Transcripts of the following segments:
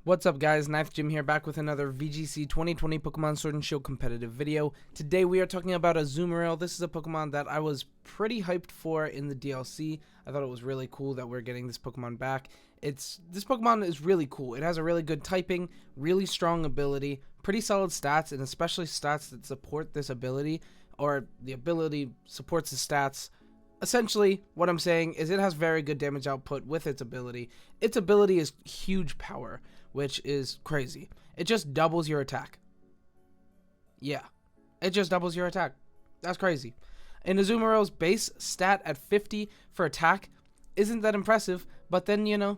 What's up guys, Knife Jim here, back with another VGC 2020 Pokemon Sword and Shield competitive video. Today we are talking about Azumarill. This is a Pokemon that I was pretty hyped for in the DLC. I thought it was really cool that we're getting this Pokemon back. This Pokemon is really cool. It has a really good typing, really strong ability, pretty solid stats, and especially stats that support this ability, or the ability supports the stats. Essentially, what I'm saying is it has very good damage output with its ability. Its ability is huge power, which is crazy. It just doubles your attack. Yeah, it just doubles your attack. That's crazy. And Azumarill's base stat at 50 for attack isn't that impressive, but then, you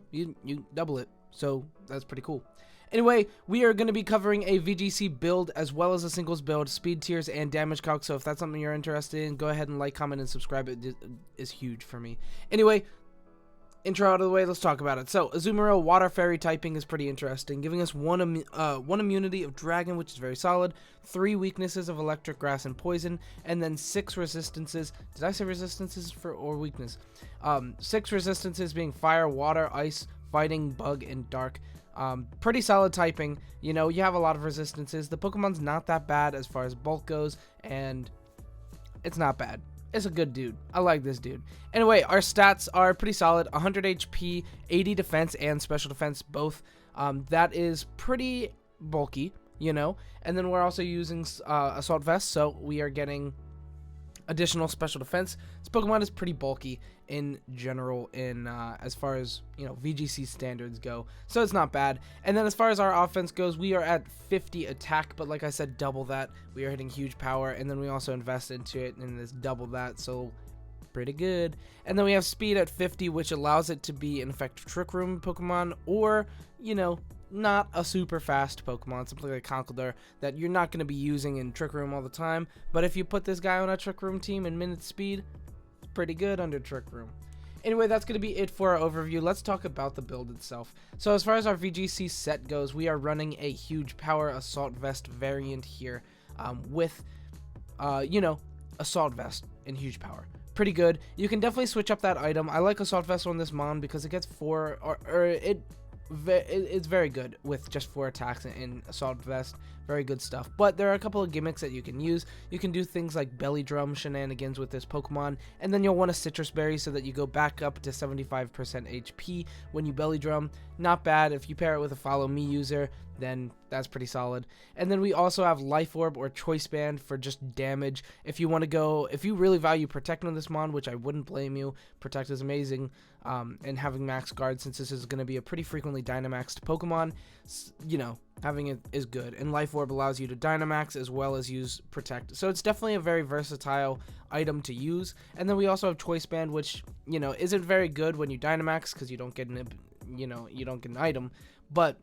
double it. So that's pretty cool. Anyway, we are going to be covering a VGC build as well as a singles build, speed tiers, and damage calcs. So if that's something you're interested in, go ahead and like, comment, and subscribe. It is huge for me. Anyway, intro out of the way, let's talk about it. So Azumarill Water Fairy typing is pretty interesting, giving us one immunity of Dragon, which is very solid, 3 weaknesses of Electric, Grass, and Poison, and then 6 resistances. Did I say resistances or weakness? 6 resistances being Fire, Water, Ice, Fighting, Bug, and Dark. Pretty solid typing. You have a lot of resistances. The Pokemon's not that bad as far as bulk goes, and it's not bad. It's a good dude. I like this dude. Anyway, our stats are pretty solid. 100 HP, 80 defense, and special defense both. That is pretty bulky, and then we're also using Assault Vest, so we are getting additional special defense. This Pokemon is pretty bulky in general in as far as VGC standards go, so it's not bad. And then as far as our offense goes, we are at 50 attack, but like I said, double that. We are hitting huge power, and then we also invest into it and it's double that, so pretty good. And then we have speed at 50, which allows it to be an effective Trick Room Pokemon, or not a super fast Pokemon, something like Conkeldurr that you're not going to be using in Trick Room all the time. But if you put this guy on a Trick Room team in minute speed, it's pretty good under Trick Room. Anyway, that's going to be it for our overview. Let's talk about the build itself. So as far as our VGC set goes, we are running a huge power Assault Vest variant here with, Assault Vest in huge power. Pretty good. You can definitely switch up that item. I like Assault Vest on this Mon because it gets 4, it's very good with just 4 attacks in Assault Vest. Very good stuff. But there are a couple of gimmicks that you can use. You can do things like Belly Drum shenanigans with this Pokemon, and then you'll want a Sitrus Berry so that you go back up to 75% HP when you Belly Drum. Not bad. If you pair it with a Follow Me user, then that's pretty solid. And then we also have Life Orb or Choice Band for just damage. If you want to go, if you really value Protect on this Mon, which I wouldn't blame you, Protect is amazing. And having Max Guard, since this is going to be a pretty frequently Dynamaxed Pokemon, having it is good. And Life Orb allows you to Dynamax as well as use Protect. So it's definitely a very versatile item to use. And then we also have Choice Band, which, isn't very good when you Dynamax because you don't get an, you don't get an item. But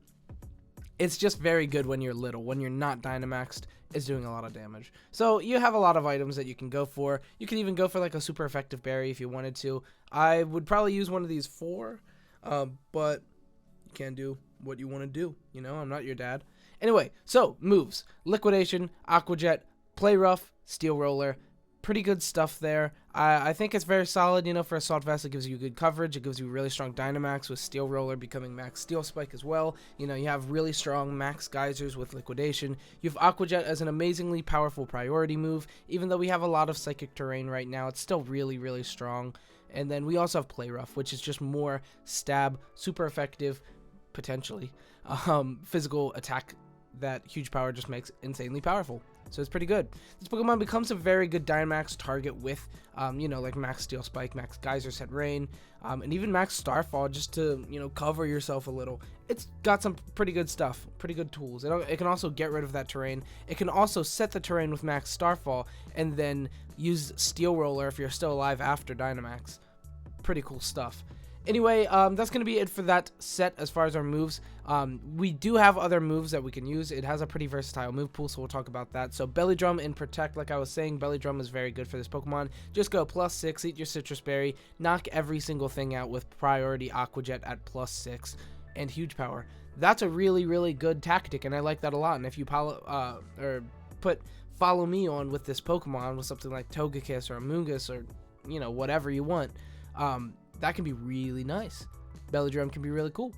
it's just very good when you're little. When you're not Dynamaxed, it's doing a lot of damage. So you have a lot of items that you can go for. You can even go for like a super effective berry if you wanted to. I would probably use one of these 4, but you can do what you want to do. I'm not your dad. Anyway, so moves: Liquidation, Aqua Jet, Play Rough, Steel Roller. Pretty good stuff there. I think it's very solid, for Assault Vest. It gives you good coverage. It gives you really strong Dynamax with Steel Roller becoming Max Steel Spike as well. You have really strong Max Geysers with Liquidation. You have Aqua Jet as an amazingly powerful priority move. Even though we have a lot of Psychic Terrain right now, it's still really, really strong. And then we also have Play Rough, which is just more stab, super effective, potentially, physical attack that huge power just makes insanely powerful. So it's pretty good. This Pokemon becomes a very good Dynamax target with, like Max Steel Spike, Max Geyser Set Rain, and even Max Starfall just to, cover yourself a little. It's got some pretty good stuff, pretty good tools. It can also get rid of that terrain. It can also set the terrain with Max Starfall and then use Steel Roller if you're still alive after Dynamax. Pretty cool stuff. Anyway, that's going to be it for that set as far as our moves. We do have other moves that we can use. It has a pretty versatile move pool, so we'll talk about that. So Belly Drum and Protect, like I was saying, Belly Drum is very good for this Pokemon. Just go +6, eat your Sitrus Berry, knock every single thing out with priority Aqua Jet at +6, and huge power. That's a really, really good tactic, and I like that a lot. And if you put Follow Me on with this Pokemon with something like Togekiss or Amoonguss or, whatever you want, that can be really nice. Belly Drum can be really cool.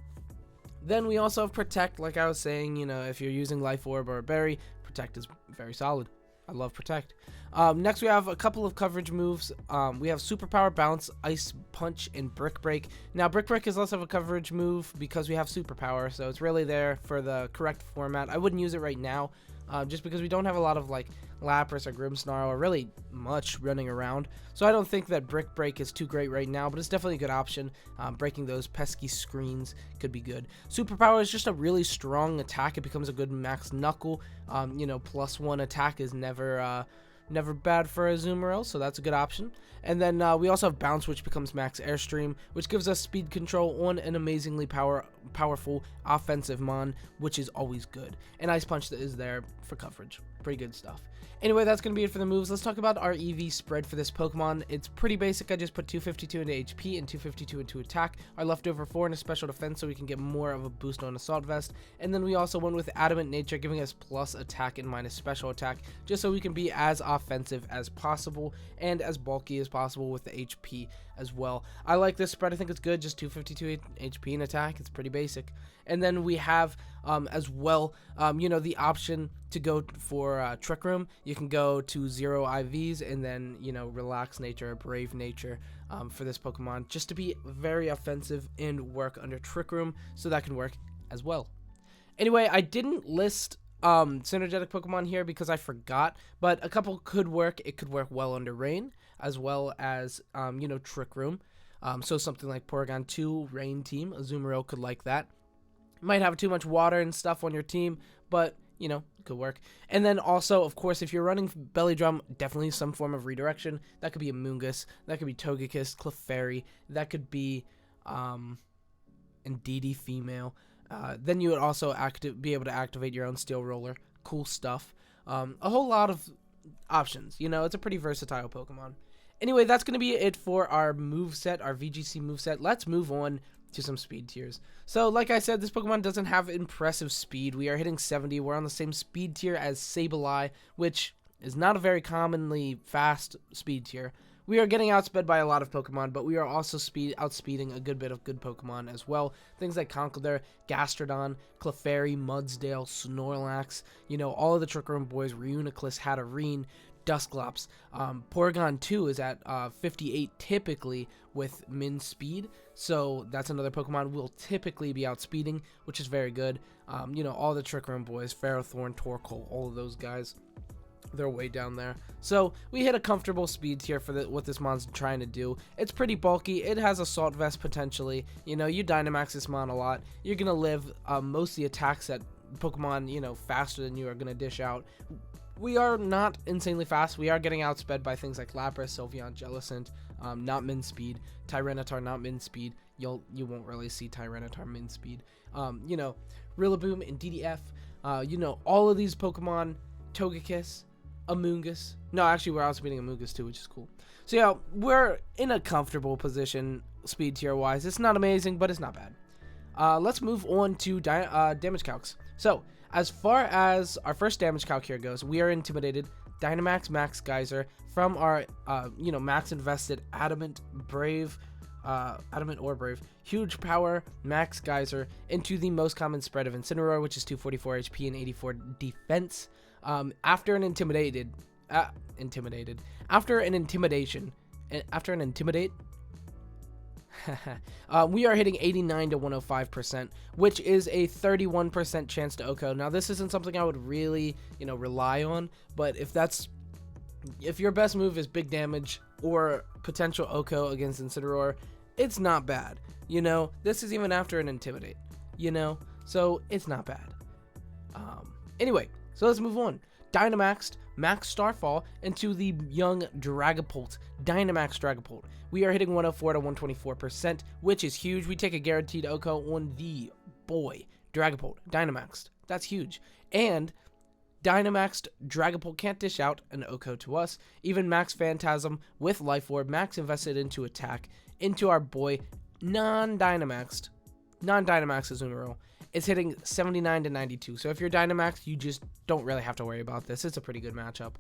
Then we also have Protect, like I was saying, you know, if you're using Life Orb or a Berry, Protect is very solid. I love Protect. Next, we have a couple of coverage moves. We have Superpower, Bounce, Ice Punch, and Brick Break. Now, Brick Break is less of a coverage move because we have Superpower, so it's really there for the correct format. I wouldn't use it right now, just because we don't have a lot of, like, Lapras or Grimmsnarl or really much running around. So I don't think that Brick Break is too great right now, but it's definitely a good option. Breaking those pesky screens could be good. Superpower is just a really strong attack. It becomes a good max knuckle. You know, +1 attack is never bad for Azumarill, so that's a good option. And then we also have Bounce, which becomes max Airstream, which gives us speed control on an amazingly powerful offensive mon, which is always good. And Ice Punch is there for coverage. Pretty good stuff. Anyway, that's going to be it for the moves. Let's talk about our EV spread for this Pokemon. It's pretty basic. I just put 252 into HP and 252 into attack. Our leftover 4 into special defense so we can get more of a boost on Assault Vest. And then we also went with Adamant Nature, giving us plus attack and minus special attack, just so we can be as offensive as possible and as bulky as possible with the HP as well. I like this spread. I think it's good. Just 252 HP and attack. It's pretty basic. And then we have as well, you know, the option to go for Trick Room. You can go to 0 IVs and then, you know, Relax Nature, Brave Nature for this Pokemon, just to be very offensive and work under Trick Room, so that can work as well. Anyway, I didn't list synergetic Pokemon here because I forgot, but a couple could work. It could work well under Rain, as well as, you know, Trick Room. So something like Porygon 2, Rain Team, Azumarill could like that. Might have too much water and stuff on your team, but, you know, it could work. And then also, of course, if you're running Belly Drum, definitely some form of redirection. That could be a Moongus, that could be Togekiss, Clefairy, that could be Indeedee female. Then you would also be able to activate your own Steel Roller. Cool stuff. A whole lot of options. You know, it's a pretty versatile Pokemon. Anyway, that's going to be it for our moveset, our VGC moveset. Let's move on to some speed tiers. So, like I said, this Pokemon doesn't have impressive speed. We are hitting 70. We're on the same speed tier as Sableye, which is not a very commonly fast speed tier. We are getting outsped by a lot of Pokemon, but we are also outspeeding a good bit of good Pokemon as well. Things like Conkeldurr, Gastrodon, Clefairy, Mudsdale, Snorlax, you know, all of the Trick Room boys, Reuniclus, Hatterene, Dusclops. Porygon 2 is at 58 typically with min speed, so that's another Pokemon we'll typically be outspeeding, which is very good. You know, all the Trick Room boys, Ferrothorn, Torkoal, all of those guys, they're way down there. So we hit a comfortable speed tier for what this mon's trying to do. It's pretty bulky. It has Assault Vest potentially. You know, you Dynamax this mon a lot, you're gonna live most of the attacks that Pokemon, you know, faster than you are gonna dish out. We are not insanely fast. We are getting outsped by things like Lapras, Sylveon, Jellicent, not min speed. Tyranitar, not min speed. You won't really see Tyranitar min speed. You know, Rillaboom and DDF. You know, all of these Pokemon, Togekiss, Amoonguss. No, actually, we're outspeeding Amoonguss too, which is cool. So yeah, we're in a comfortable position speed tier wise. It's not amazing, but it's not bad. Let's move on to damage calcs. So, as far as our first damage calc here goes, we are Intimidated, Dynamax, Max Geyser, from our, you know, max invested Adamant Brave, Adamant or Brave, Huge Power, Max Geyser, into the most common spread of Incineroar, which is 244 HP and 84 defense. After an intimidation, we are hitting 89 to 105%, which is a 31% chance to OHKO. Now, this isn't something I would really, you know, rely on, but if your best move is big damage or potential OHKO against Incineroar, it's not bad. You know, this is even after an Intimidate, you know, so it's not bad. Anyway, so let's move on. Dynamaxed, Max Starfall, into the young Dragapult, Dynamax Dragapult. We are hitting 104 to 124%, which is huge. We take a guaranteed OHKO on the boy, Dragapult, Dynamaxed. That's huge. And Dynamaxed Dragapult can't dish out an OHKO to us. Even Max Phantasm with Life Orb, Max invested into attack, into our boy, non-Dynamaxed Azumarill. It's hitting 79 to 92. So if you're Dynamax, you just don't really have to worry about this. It's a pretty good matchup.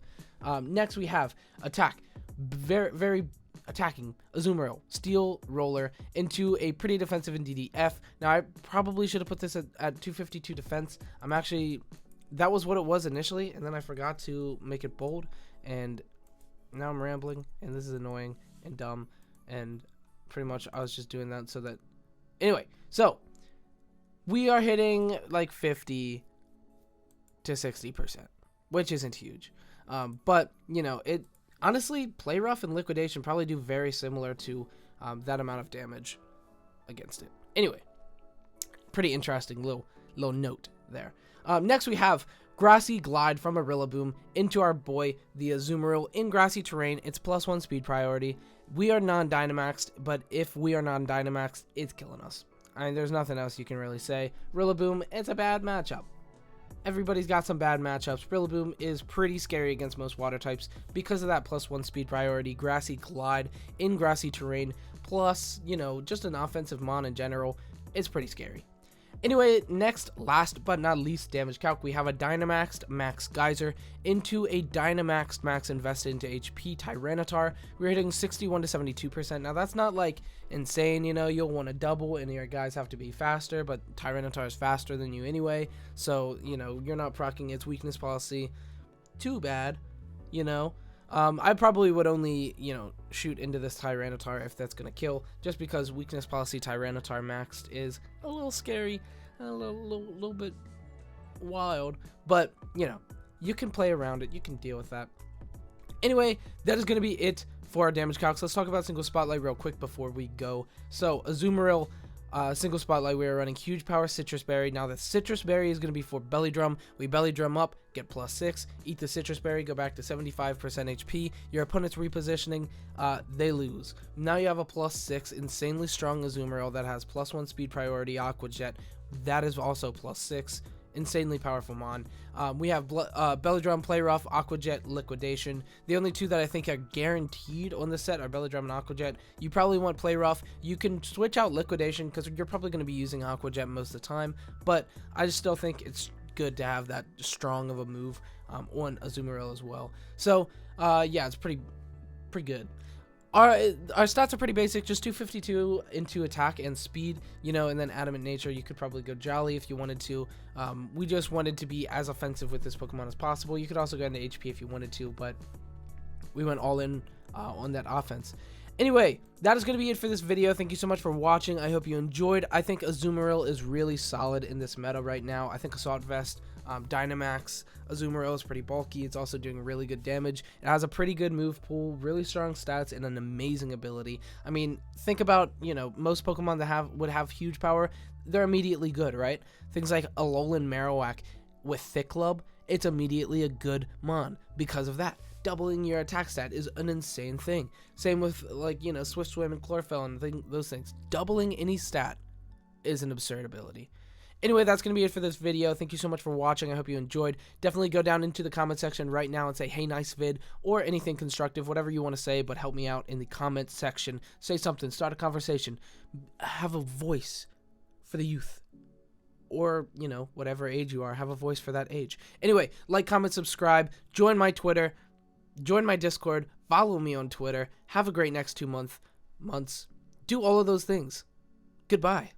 Next, we have Attack. Very, very attacking Azumarill, Steel Roller, into a pretty defensive in DDF. Now, I probably should have put this at 252 defense. That was what it was initially, and then I forgot to make it bold, and now I'm rambling, and this is annoying and dumb, and pretty much I was just doing that so that... Anyway, so we are hitting like 50 to 60%, which isn't huge. But, you know, it honestly, Play Rough and Liquidation probably do very similar to that amount of damage against it. Anyway, pretty interesting little note there. Next we have Grassy Glide from a Rillaboom into our boy, the Azumarill. In grassy terrain, it's +1 speed priority. We are non-Dynamaxed, but if we are non-Dynamaxed, it's killing us. I mean, there's nothing else you can really say. Rillaboom, it's a bad matchup. Everybody's got some bad matchups. Rillaboom is pretty scary against most water types because of that +1 speed priority, Grassy Glide in grassy terrain, plus, you know, just an offensive mon in general. It's pretty scary. Anyway, next, last but not least, damage calc, we have a Dynamaxed Max Geyser into a Dynamaxed Max invested into HP Tyranitar. We're hitting 61 to 72%. Now, that's not like insane, you know, you'll want to double and your guys have to be faster, but Tyranitar is faster than you anyway, so, you know, you're not proccing its weakness policy too bad, you know. I probably would only, you know, shoot into this Tyranitar if that's going to kill, just because weakness policy Tyranitar maxed is a little scary, a little bit wild, but, you know, you can play around it, you can deal with that. Anyway, that is going to be it for our damage calcs. Let's talk about single spotlight real quick before we go. So, Azumarill, single spotlight, we are running huge power Sitrus Berry. Now the Sitrus Berry is going to be for Belly Drum. We Belly Drum up, get +6, eat the Sitrus Berry, go back to 75% HP. Your opponent's repositioning, they lose. Now you have a +6 insanely strong Azumarill that has +1 speed priority, Aqua Jet. That is also +6. Insanely powerful mon. We have Belly Drum, Play Rough, Aqua Jet, Liquidation. The only two that I think are guaranteed on the set are Belly Drum and Aqua Jet. You probably want Play Rough. You can switch out Liquidation because you're probably going to be using Aqua Jet most of the time, but I just still think it's good to have that strong of a move on Azumarill as well. So yeah, it's pretty good. Our stats are pretty basic, just 252 into attack and speed, you know, and then Adamant Nature. You could probably go Jolly if you wanted to. We just wanted to be as offensive with this Pokemon as possible. You could also go into HP if you wanted to, but we went all in on that offense. Anyway, that is going to be it for this video. Thank you so much for watching. I hope you enjoyed. I think Azumarill is really solid in this meta right now. I think Assault Vest, Dynamax, Azumarill is pretty bulky. It's also doing really good damage. It has a pretty good move pool, really strong stats, and an amazing ability. I mean, think about, you know, most Pokemon that would have huge power, they're immediately good, right? Things like Alolan Marowak with Thick Club, it's immediately a good mon because of that. Doubling your attack stat is an insane thing. Same with, like, you know, Swift Swim and Chlorophyll and those things. Doubling any stat is an absurd ability. Anyway, that's going to be it for this video. Thank you so much for watching. I hope you enjoyed. Definitely go down into the comment section right now and say, hey, nice vid, or anything constructive, whatever you want to say, but help me out in the comment section. Say something, start a conversation, have a voice for the youth. Or, you know, whatever age you are, have a voice for that age. Anyway, like, comment, subscribe, join my Twitter, join my Discord, follow me on Twitter. Have a great next 2 months. Do all of those things. Goodbye.